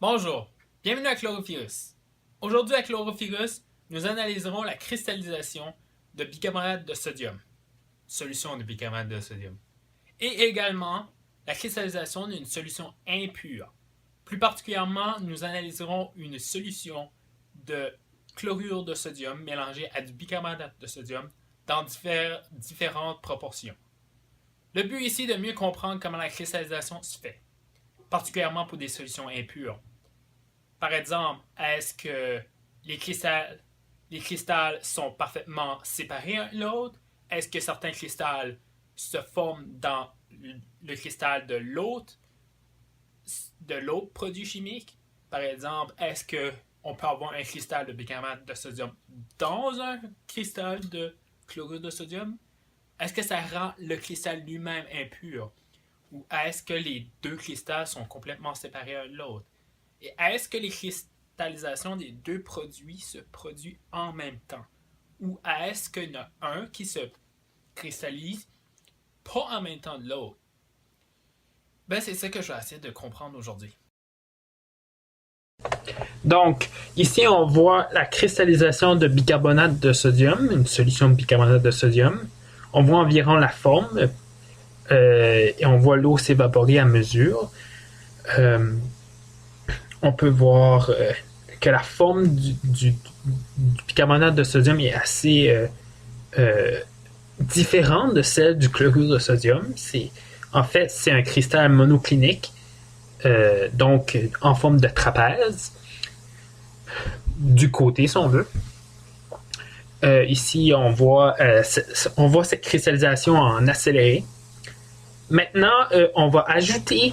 Bonjour, bienvenue à Chlorophyllus. Aujourd'hui à Chlorophyllus, nous analyserons la cristallisation de bicarbonate de sodium, solution de bicarbonate de sodium, et également la cristallisation d'une solution impure. Plus particulièrement, nous analyserons une solution de chlorure de sodium mélangée à du bicarbonate de sodium dans différentes proportions. Le but ici est de mieux comprendre comment la cristallisation se fait, particulièrement pour des solutions impures. Par exemple, est-ce que les cristals sont parfaitement séparés l'un de l'autre? Est-ce que certains cristals se forment dans le cristal de l'autre produit chimique? Par exemple, est-ce qu'on peut avoir un cristal de bicarbonate de sodium dans un cristal de chlorure de sodium? Est-ce que ça rend le cristal lui-même impur? Ou est-ce que les deux cristals sont complètement séparés l'un de l'autre? Et est-ce que les cristallisations des deux produits se produisent en même temps? Ou est-ce qu'il y en a un qui se cristallise pas en même temps de l'autre? C'est ça que je vais essayer de comprendre aujourd'hui. Donc, ici, on voit la cristallisation de bicarbonate de sodium, une solution de bicarbonate de sodium. On voit environ la forme et on voit l'eau s'évaporer à mesure. On peut voir que la forme du bicarbonate de sodium est assez différente de celle du chlorure de sodium. En fait, c'est un cristal monoclinique, donc en forme de trapèze, du côté, si on veut. Ici, on voit cette cristallisation en accéléré. Maintenant, on va ajouter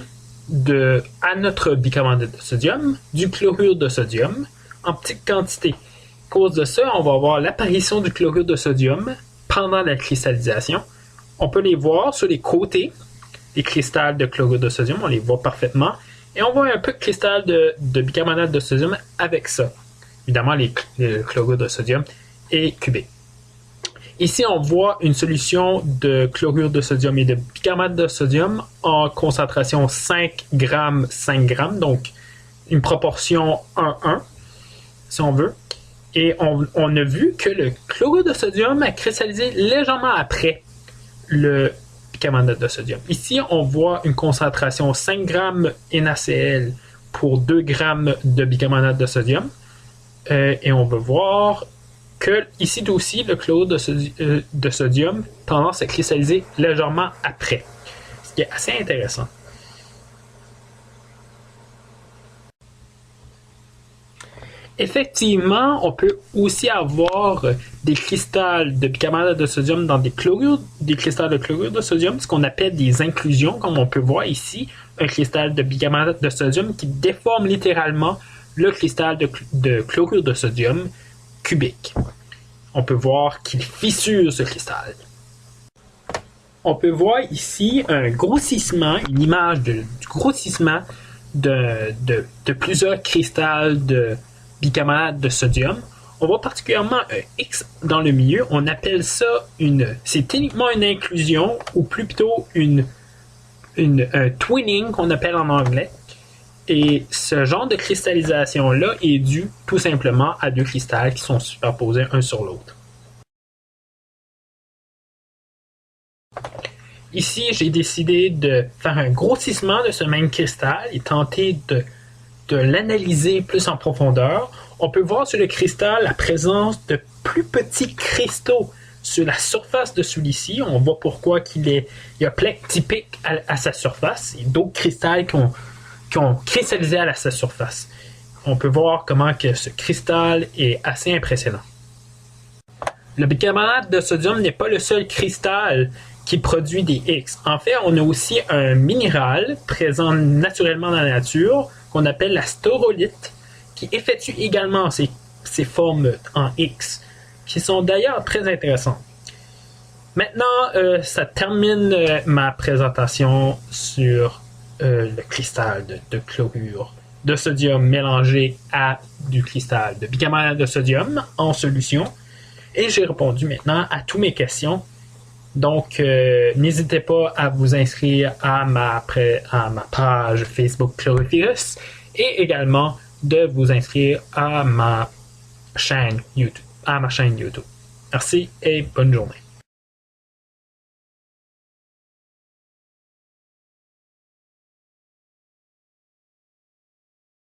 à notre bicarbonate de sodium du chlorure de sodium en petite quantité. À cause de ça, on va avoir l'apparition du chlorure de sodium pendant la cristallisation. On peut les voir sur les côtés, les cristals de chlorure de sodium, on les voit parfaitement. Et on voit un peu de cristal de bicarbonate de sodium avec ça. Évidemment, le chlorure de sodium est cubé. Ici, on voit une solution de chlorure de sodium et de bicarbonate de sodium en concentration 5 grammes, 5 grammes, donc une proportion 1-1, si on veut. Et on a vu que le chlorure de sodium a cristallisé légèrement après le bicarbonate de sodium. Ici, on voit une concentration 5 grammes NaCl pour 2 grammes de bicarbonate de sodium. Et on va voir que ici aussi, le chlorure de sodium tendance à cristalliser légèrement après, ce qui est assez intéressant. Effectivement, on peut aussi avoir des cristals de bicarbonate de sodium dans des cristals de chlorure de sodium, ce qu'on appelle des inclusions, comme on peut voir ici, un cristal de bicarbonate de sodium qui déforme littéralement le cristal de chlorure de sodium cubique. On peut voir qu'il fissure ce cristal. On peut voir ici un grossissement, une image du grossissement de plusieurs cristals de bicarbonate de sodium. On voit particulièrement un X dans le milieu. On appelle ça c'est techniquement une inclusion ou plutôt un twinning qu'on appelle en anglais. Et ce genre de cristallisation-là est dû tout simplement à deux cristals qui sont superposés un sur l'autre. Ici, j'ai décidé de faire un grossissement de ce même cristal et tenter de l'analyser plus en profondeur. On peut voir sur le cristal la présence de plus petits cristaux sur la surface de celui-ci. On voit pourquoi il y a plein typiques à sa surface et d'autres cristals qui ont cristallisé à sa surface. On peut voir comment que ce cristal est assez impressionnant. Le bicarbonate de sodium n'est pas le seul cristal qui produit des X. En fait, on a aussi un minéral présent naturellement dans la nature qu'on appelle la staurolite qui effectue également ces formes en X qui sont d'ailleurs très intéressantes. Maintenant, ça termine ma présentation sur le cristal de chlorure de sodium mélangé à du cristal de bicarbonate de sodium en solution. Et j'ai répondu maintenant à toutes mes questions. Donc, n'hésitez pas à vous inscrire à ma page Facebook Chlorovirus et également de vous inscrire à ma chaîne YouTube. Merci et bonne journée.